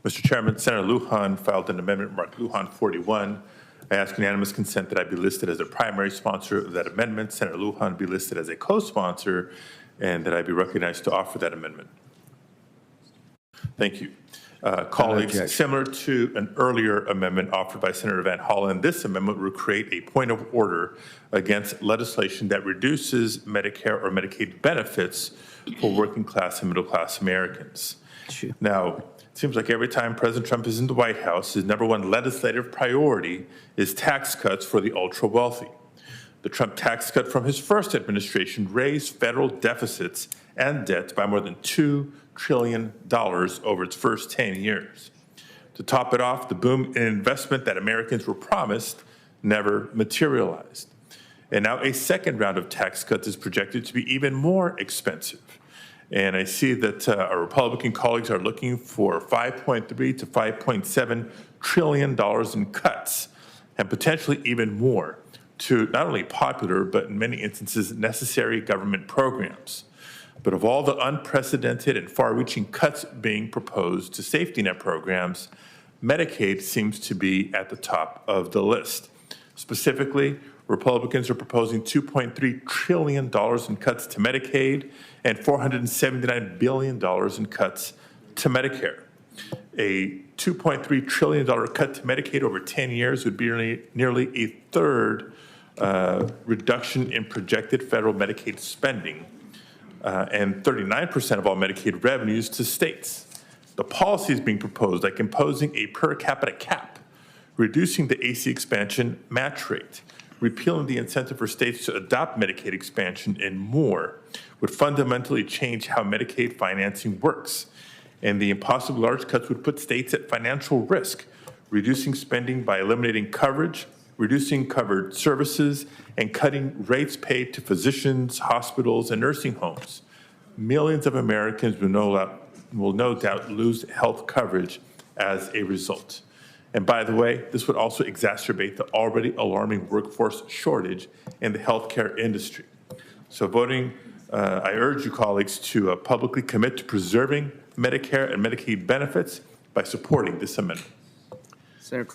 Mr. Chairman, Senator Lujan filed an amendment marked Lujan 41. I ask unanimous consent that I be listed as a primary sponsor of that amendment, Senator Lujan be listed as a co-sponsor, and that I be recognized to offer that amendment. Thank you. Colleagues, similar to an earlier amendment offered by Senator Van Hollen, this amendment will create a point of order against legislation that reduces Medicare or Medicaid benefits for working class and middle class Americans. Sure. Now, it seems like every time President Trump is in the White House, his #1 legislative priority is tax cuts for the ultra wealthy. The Trump tax cut from his first administration raised federal deficits and debts by more than $2 trillion over its first 10 years. To top it off, the boom in investment that Americans were promised never materialized. And now a second round of tax cuts is projected to be even more expensive. And I see that our Republican colleagues are looking for $5.3 to $5.7 trillion in cuts, and potentially even more, to not only popular, but in many instances necessary government programs. But of all the unprecedented and far-reaching cuts being proposed to safety net programs, Medicaid seems to be at the top of the list. Specifically, Republicans are proposing $2.3 trillion in cuts to Medicaid and $479 billion in cuts to Medicare. A $2.3 trillion cut to Medicaid over 10 years would be nearly a third reduction in projected federal Medicaid spending and 39% of all Medicaid revenues to states. The policies being proposed, like imposing a per capita cap, reducing the AC expansion match rate, repealing the incentive for states to adopt Medicaid expansion, and more, would fundamentally change how Medicaid financing works. And the impossible large cuts would put states at financial risk, reducing spending by eliminating coverage, reducing covered services, and cutting rates paid to physicians, hospitals, and nursing homes. Millions of Americans will no doubt lose health coverage as a result. And by the way, this would also exacerbate the already alarming workforce shortage in the healthcare industry. So I urge you colleagues to publicly commit to preserving Medicare and Medicaid benefits by supporting this amendment. Senator